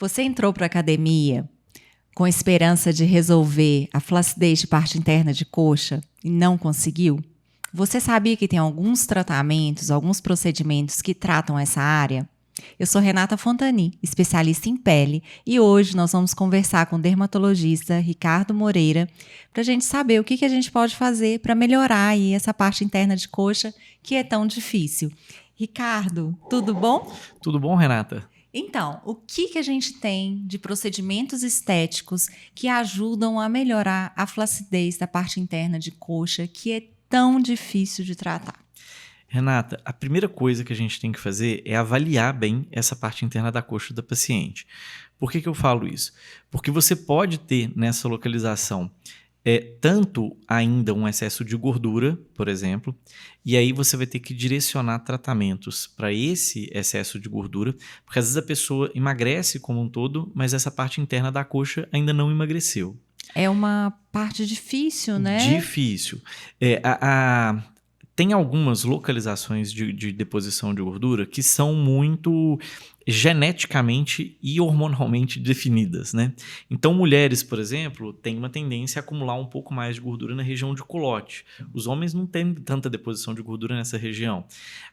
Você entrou para a academia com esperança de resolver a flacidez de parte interna de coxa e não conseguiu? Você sabia que tem alguns tratamentos, alguns procedimentos que tratam essa área? Eu sou Renata Fontani, especialista em pele, e hoje nós vamos conversar com o dermatologista Ricardo Moreira para a gente saber o que a gente pode fazer para melhorar aí essa parte interna de coxa que é tão difícil. Ricardo, tudo bom? Tudo bom, Renata? Então, o que a gente tem de procedimentos estéticos que ajudam a melhorar a flacidez da parte interna de coxa que é tão difícil de tratar? Renata, a primeira coisa que a gente tem que fazer é avaliar bem essa parte interna da coxa da paciente. Por que eu falo isso? Porque você pode ter nessa localização tanto ainda um excesso de gordura, por exemplo, e aí você vai ter que direcionar tratamentos para esse excesso de gordura, porque às vezes a pessoa emagrece como um todo, mas essa parte interna da coxa ainda não emagreceu. É uma parte difícil, né? Difícil. Tem algumas localizações de deposição de gordura que são muito geneticamente e hormonalmente definidas, né? Então, mulheres, por exemplo, têm uma tendência a acumular um pouco mais de gordura na região de culote. Os homens não têm tanta deposição de gordura nessa região.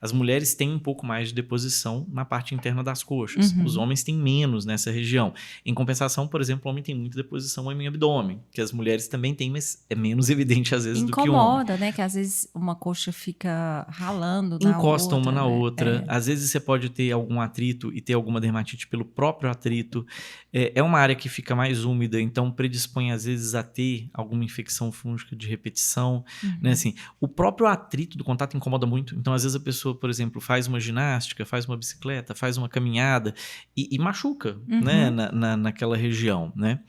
As mulheres têm um pouco mais de deposição na parte interna das coxas. Os homens têm menos nessa região. Em compensação, por exemplo, o homem tem muita deposição em abdômen, que as mulheres também têm, mas é menos evidente às vezes do que o homem. Incomoda, né? Que às vezes uma coxa fica ralando na outra. Encosta uma na né? outra. Às vezes você pode ter algum atrito e ter alguma dermatite pelo próprio atrito. É uma área que fica mais úmida, então predispõe às vezes a ter alguma infecção fúngica de repetição. Né? Assim, o próprio atrito do contato incomoda muito. Então, às vezes a pessoa, por exemplo, faz uma ginástica, faz uma bicicleta, faz uma caminhada e machuca né? naquela região, né?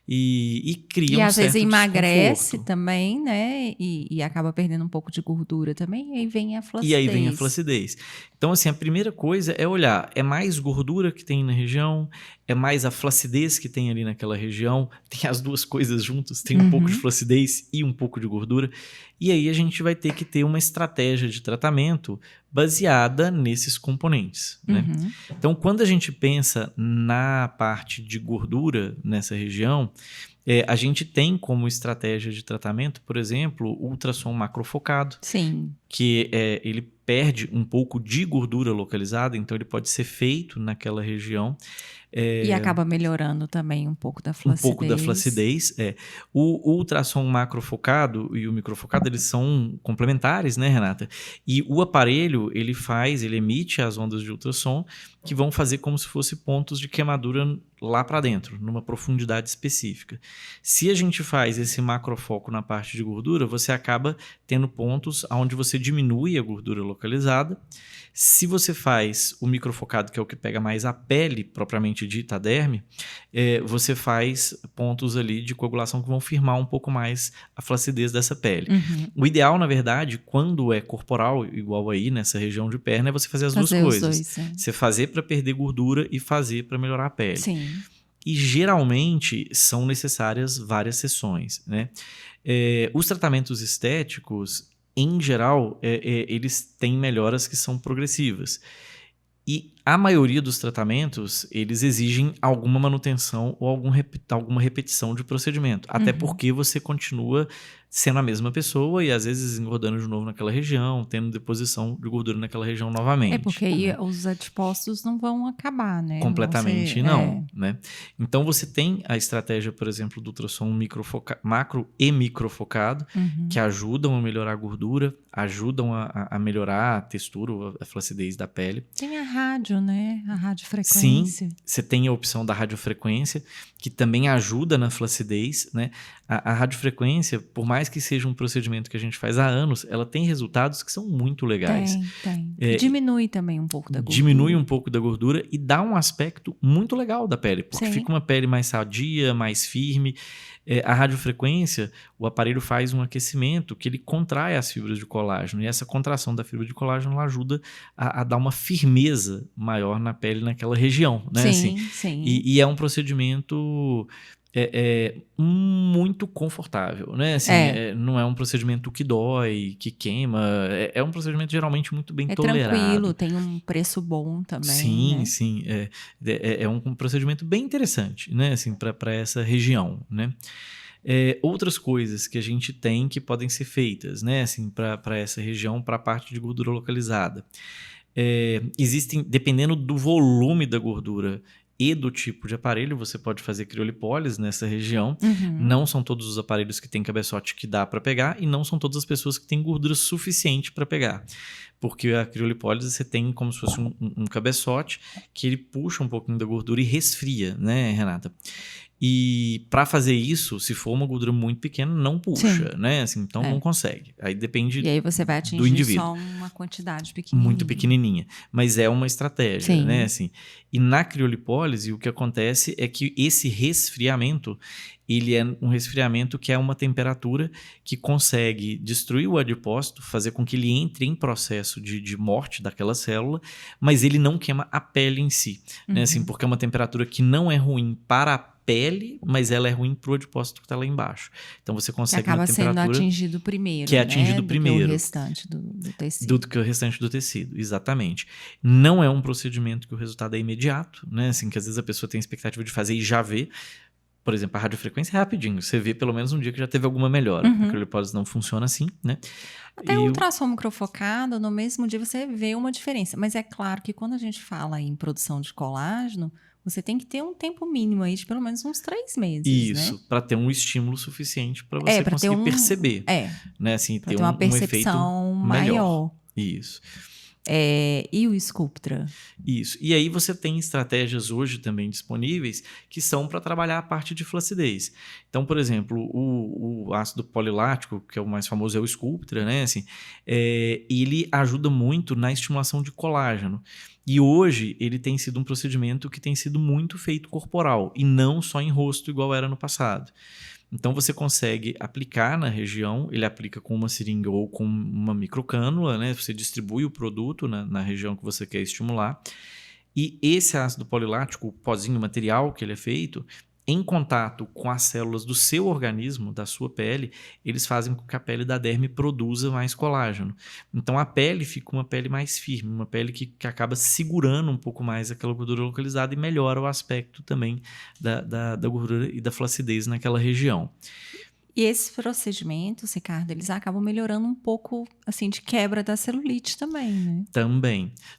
E cria um às vezes certo emagrece desconforto. também, né? E acaba perdendo um pouco de gordura também. E aí vem a flacidez. E aí vem a flacidez. Então, assim, a primeira coisa é olhar, é mais gordura que tem na região, é mais a flacidez que tem ali naquela região, tem as duas coisas juntas, tem um pouco de flacidez e um pouco de gordura, e aí a gente vai ter que ter uma estratégia de tratamento baseada nesses componentes, né? Então, quando a gente pensa na parte de gordura nessa região, a gente tem como estratégia de tratamento, por exemplo, o ultrassom macrofocado. Sim. Que ele perde um pouco de gordura localizada, então ele pode ser feito naquela região. E acaba melhorando também um pouco da flacidez. Um pouco da flacidez. O ultrassom macrofocado e o microfocado, eles são complementares, né, Renata? E o aparelho, ele emite as ondas de ultrassom que vão fazer como se fosse pontos de queimadura lá para dentro, numa profundidade específica. Se a gente faz esse macrofoco na parte de gordura, você acaba tendo pontos onde você diminui a gordura localizada. Se você faz o microfocado, que é o que pega mais a pele, propriamente dita, a derme, você faz pontos ali de coagulação que vão firmar um pouco mais a flacidez dessa pele. O ideal, na verdade, quando é corporal, igual aí nessa região de perna, é você fazer as duas coisas. Você fazer para perder gordura e fazer para melhorar a pele. Sim. E geralmente são necessárias várias sessões, né? Os tratamentos estéticos, em geral, eles têm melhoras que são progressivas. E a maioria dos tratamentos, eles exigem alguma manutenção ou alguma repetição de procedimento. Até porque você continua sendo a mesma pessoa e às vezes engordando de novo naquela região, tendo deposição de gordura naquela região novamente. Porque aí os adipócitos não vão acabar, né? Completamente não, né? Então você tem a estratégia, por exemplo, do ultrassom macro e microfocado, que ajudam a melhorar a gordura, ajudam a melhorar a textura, a flacidez da pele. Tem a rádio, né? A radiofrequência. Sim, você tem a opção da radiofrequência, que também ajuda na flacidez, né? A radiofrequência, por mais que seja um procedimento que a gente faz há anos, ela tem resultados que são muito legais. Tem. Diminui também um pouco da gordura. Diminui um pouco da gordura e dá um aspecto muito legal da pele, porque Sim. fica uma pele mais sadia, mais firme. A radiofrequência, o aparelho faz um aquecimento que ele contrai as fibras de colágeno, e essa contração da fibra de colágeno ela ajuda a dar uma firmeza maior na pele naquela região, né? Sim, assim. sim. E é um procedimento é muito confortável, né? Assim, não é um procedimento que dói, que queima. É um procedimento geralmente muito bem tolerado. Tranquilo, tem um preço bom também, Sim, né? sim. É um procedimento bem interessante, né? Assim, para essa região, né? Outras coisas que a gente tem que podem ser feitas, né? Assim, para essa região, para a parte de gordura localizada. Existem, dependendo do volume da gordura e do tipo de aparelho, você pode fazer criolipólise nessa região. Não são todos os aparelhos que têm cabeçote que dá para pegar e não são todas as pessoas que têm gordura suficiente para pegar. Porque a criolipólise você tem como se fosse um cabeçote que ele puxa um pouquinho da gordura e resfria, né, Renata? E para fazer isso, se for uma gordura muito pequena, não puxa, né? Assim, então não consegue. Aí depende E aí você vai do atingir indivíduo. só uma quantidade pequenininha. Muito pequenininha. Mas é uma estratégia, né? Assim, e na criolipólise, o que acontece é que esse resfriamento, ele é um resfriamento que é uma temperatura que consegue destruir o adipócito, fazer com que ele entre em processo de morte daquela célula, mas ele não queima a pele em si, né? Assim, porque é uma temperatura que não é ruim para a pele, mas ela é ruim para o adipócito que está lá embaixo. Então você consegue que acaba uma temperatura sendo atingido primeiro, que é atingido primeiro do que o restante do tecido. do que o restante do tecido, exatamente. Não é um procedimento que o resultado é imediato, né? Assim, que às vezes a pessoa tem a expectativa de fazer e já vê. Por exemplo, a radiofrequência é rapidinho. Você vê pelo menos um dia que já teve alguma melhora. A criolipólise não funciona assim, né? Até o ultrassom microfocado, no mesmo dia você vê uma diferença. Mas é claro que quando a gente fala em produção de colágeno, você tem que ter um tempo mínimo aí de pelo menos uns 3 meses, Isso, né? para ter um estímulo suficiente para você conseguir perceber. Né? Assim, ter uma percepção um efeito maior. Isso. E o Sculptra? Isso. E aí você tem estratégias hoje também disponíveis que são para trabalhar a parte de flacidez. Então, por exemplo, o ácido polilático, que é o mais famoso, é o Sculptra, né? Assim, ele ajuda muito na estimulação de colágeno. E hoje ele tem sido um procedimento que tem sido muito feito corporal e não só em rosto igual era no passado. Então você consegue aplicar na região, ele aplica com uma seringa ou com uma microcânula, né? Você distribui o produto na região que você quer estimular. E esse ácido polilático, o pozinho material que ele é feito, em contato com as células do seu organismo, da sua pele, eles fazem com que a pele da derme produza mais colágeno. Então a pele fica uma pele mais firme, uma pele que acaba segurando um pouco mais aquela gordura localizada e melhora o aspecto também da gordura e da flacidez naquela região. E esses procedimentos, Ricardo, eles acabam melhorando um pouco, assim, de quebra da celulite também, né?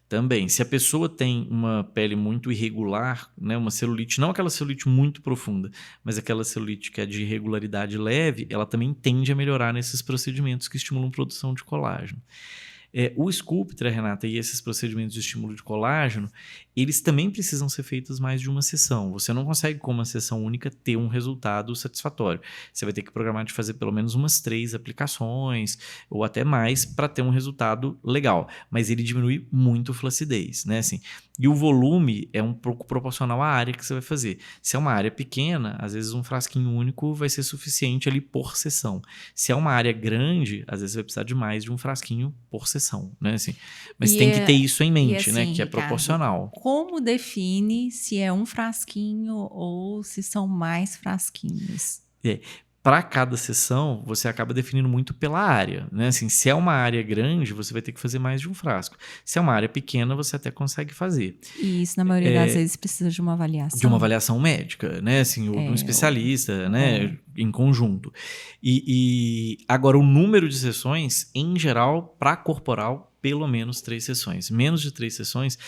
Também. Se a pessoa tem uma pele muito irregular, né, uma celulite, não aquela celulite muito profunda, mas aquela celulite que é de irregularidade leve, ela também tende a melhorar nesses procedimentos que estimulam a produção de colágeno. O Sculptra, Renata, e esses procedimentos de estímulo de colágeno, eles também precisam ser feitos mais de uma sessão. Você não consegue, com uma sessão única, ter um resultado satisfatório. Você vai ter que programar de fazer pelo menos umas 3 aplicações, ou até mais, para ter um resultado legal. Mas ele diminui muito a flacidez, né? Assim, e o volume é um pouco proporcional à área que você vai fazer. Se é uma área pequena, às vezes um frasquinho único vai ser suficiente ali por sessão. Se é uma área grande, às vezes você vai precisar de mais de um frasquinho por sessão, né? Assim, mas tem que ter isso em mente, né? Que é proporcional. Como define se é um frasquinho ou se são mais frasquinhos? Para cada sessão, você acaba definindo muito pela área, né? Assim, se é uma área grande, você vai ter que fazer mais de um frasco. Se é uma área pequena, você até consegue fazer. E isso, na maioria das vezes, precisa de uma avaliação. De uma avaliação médica, né? Assim, ou de um especialista, né? Em conjunto. E agora, o número de sessões, em geral, para corporal, pelo menos 3 sessões. Menos de 3 sessões,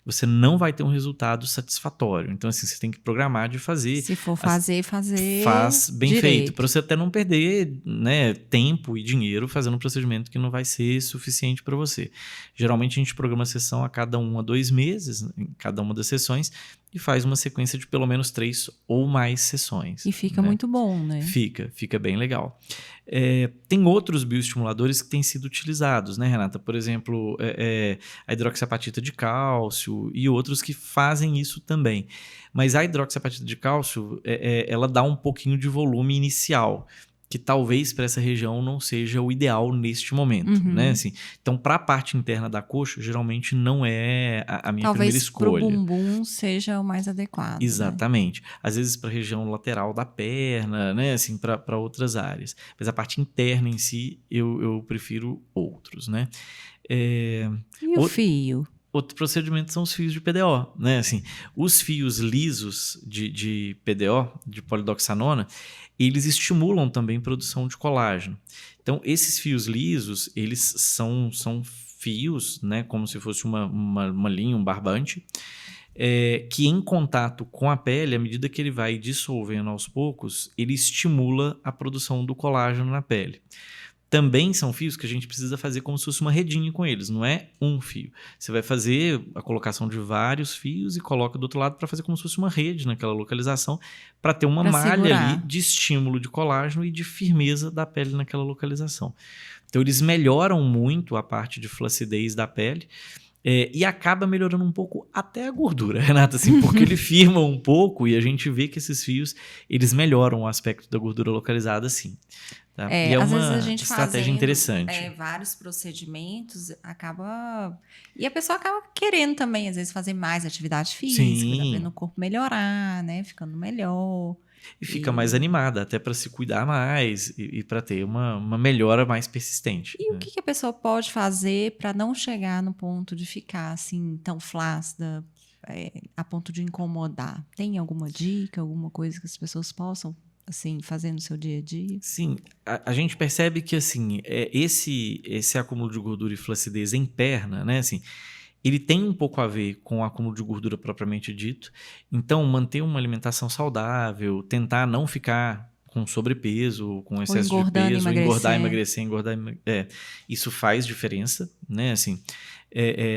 você não vai ter um resultado satisfatório. Então, assim, você tem que programar de fazer. Se for fazer faz bem direito. feito, para você até não perder, né, tempo e dinheiro fazendo um procedimento que não vai ser suficiente para você. Geralmente, a gente programa a sessão a cada 1 a 2 meses, em cada uma das sessões, e faz uma sequência de pelo menos 3 ou mais sessões. E fica muito bom, né? Fica bem legal. Tem outros bioestimuladores que têm sido utilizados, né, Renata? Por exemplo, a hidroxiapatita de cálcio e outros que fazem isso também. Mas a hidroxiapatita de cálcio, ela dá um pouquinho de volume inicial, que talvez para essa região não seja o ideal neste momento, né? Assim, então, para a parte interna da coxa, geralmente não é a minha primeira escolha. Talvez para o bumbum seja o mais adequado. Exatamente. Né? Às vezes para a região lateral da perna, né? Assim, para outras áreas. Mas a parte interna em si, eu prefiro outros, né? E o fio? Outro procedimento são os fios de PDO, né? Assim, os fios lisos de PDO, de polidoxanona, eles estimulam também a produção de colágeno. Então, esses fios lisos, eles são fios, né? Como se fosse uma linha, um barbante, que em contato com a pele, à medida que ele vai dissolvendo aos poucos, ele estimula a produção do colágeno na pele. Também são fios que a gente precisa fazer como se fosse uma redinha com eles, não é um fio. Você vai fazer a colocação de vários fios e coloca do outro lado para fazer como se fosse uma rede naquela localização, para ter uma malha segurar ali de estímulo de colágeno e de firmeza da pele naquela localização. Então, eles melhoram muito a parte de flacidez da pele. E acaba melhorando um pouco até a gordura, Renata, assim, porque ele firma um pouco e a gente vê que esses fios, eles melhoram o aspecto da gordura localizada, sim. Tá? E é às uma vezes a gente estratégia interessante. Vários procedimentos, e a pessoa acaba querendo também, às vezes, fazer mais atividade física, tá vendo o corpo melhorar, né? Ficando melhor. E fica mais animada, até para se cuidar mais e para ter uma melhora mais persistente. E o que a pessoa pode fazer para não chegar no ponto de ficar assim tão flácida, a ponto de incomodar? Tem alguma dica, alguma coisa que as pessoas possam assim fazer no seu dia a dia? Sim, a gente percebe que assim, esse acúmulo de gordura e flacidez em perna, né, assim, ele tem um pouco a ver com o acúmulo de gordura propriamente dito. Então, manter uma alimentação saudável, tentar não ficar com sobrepeso, com excesso de peso, engordar, emagrecer, isso faz diferença, né? Assim,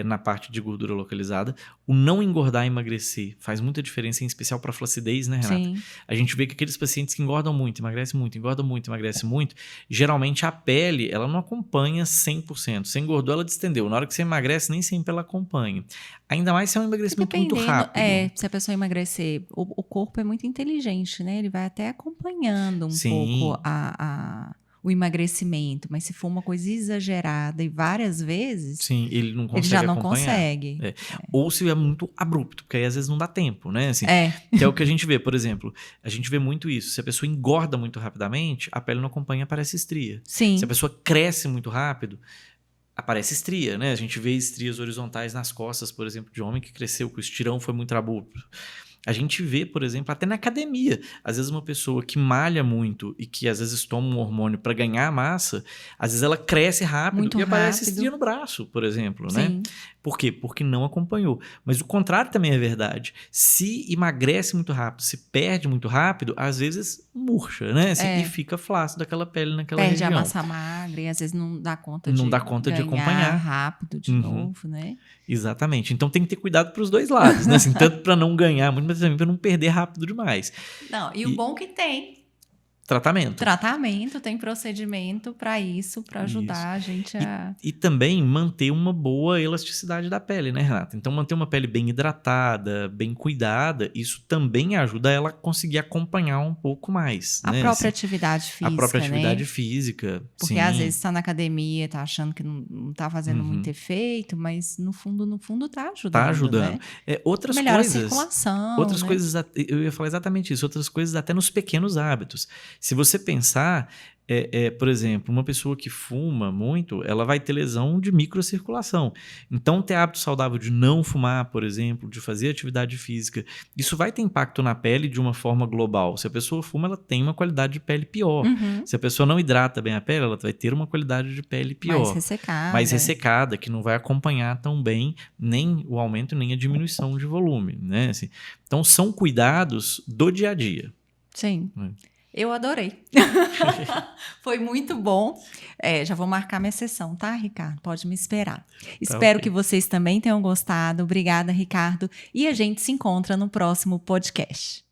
na parte de gordura localizada. O não engordar e emagrecer faz muita diferença, em especial para a flacidez, né, Renata? Sim. A gente vê que aqueles pacientes que engordam muito, emagrecem muito, engordam muito, emagrecem muito, geralmente a pele, ela não acompanha 100%. Você engordou, ela distendeu. Na hora que você emagrece, nem sempre ela acompanha. Ainda mais se é um emagrecimento muito rápido. Se a pessoa emagrecer, o corpo é muito inteligente, né? Ele vai até acompanhando pouco o emagrecimento, mas se for uma coisa exagerada e várias vezes, sim, ele não consegue ele já não acompanhar. Consegue. Ou se é muito abrupto, porque aí às vezes não dá tempo, né? Assim, que é o que a gente vê, por exemplo, a gente vê muito isso. Se a pessoa engorda muito rapidamente, a pele não acompanha, aparece estria. Sim. Se a pessoa cresce muito rápido, aparece estria, né? A gente vê estrias horizontais nas costas, por exemplo, de homem que cresceu, que o estirão foi muito abrupto. A gente vê, por exemplo, até na academia, às vezes uma pessoa que malha muito e que às vezes toma um hormônio para ganhar massa, às vezes ela cresce rápido muito e aparece estria no braço, por exemplo, né? Por quê? Porque não acompanhou. Mas o contrário também é verdade. Se emagrece muito rápido, se perde muito rápido, às vezes murcha, né? Assim, e fica flácido aquela pele naquela região. Perde a massa magra e às vezes não dá conta de acompanhar rápido de novo, né? Exatamente. Então tem que ter cuidado para os dois lados, né? Assim, tanto para não ganhar muito, mas também para não perder rápido demais. Não, e o bom que tem tratamento, tem procedimento para isso, para ajudar a gente a... E também manter uma boa elasticidade da pele, né, Renata? Então, manter uma pele bem hidratada, bem cuidada, isso também ajuda ela a conseguir acompanhar um pouco mais. A própria atividade física, a própria atividade né? física, porque às vezes está na academia, está achando que não está fazendo muito efeito, mas no fundo está ajudando. Está ajudando. Né? Outras melhora coisas, a circulação. Outras né? coisas, eu ia falar exatamente isso, outras coisas até nos pequenos hábitos. Se você pensar, por exemplo, uma pessoa que fuma muito, ela vai ter lesão de microcirculação. Então, ter hábito saudável de não fumar, por exemplo, de fazer atividade física, isso vai ter impacto na pele de uma forma global. Se a pessoa fuma, ela tem uma qualidade de pele pior. Se a pessoa não hidrata bem a pele, ela vai ter uma qualidade de pele pior. Mais ressecada, que não vai acompanhar tão bem nem o aumento, nem a diminuição de volume, né? Assim, então, são cuidados do dia a dia. Sim. Eu adorei. Foi muito bom. Já vou marcar minha sessão, tá, Ricardo? Pode me esperar. Espero que vocês também tenham gostado. Obrigada, Ricardo. E a gente se encontra no próximo podcast.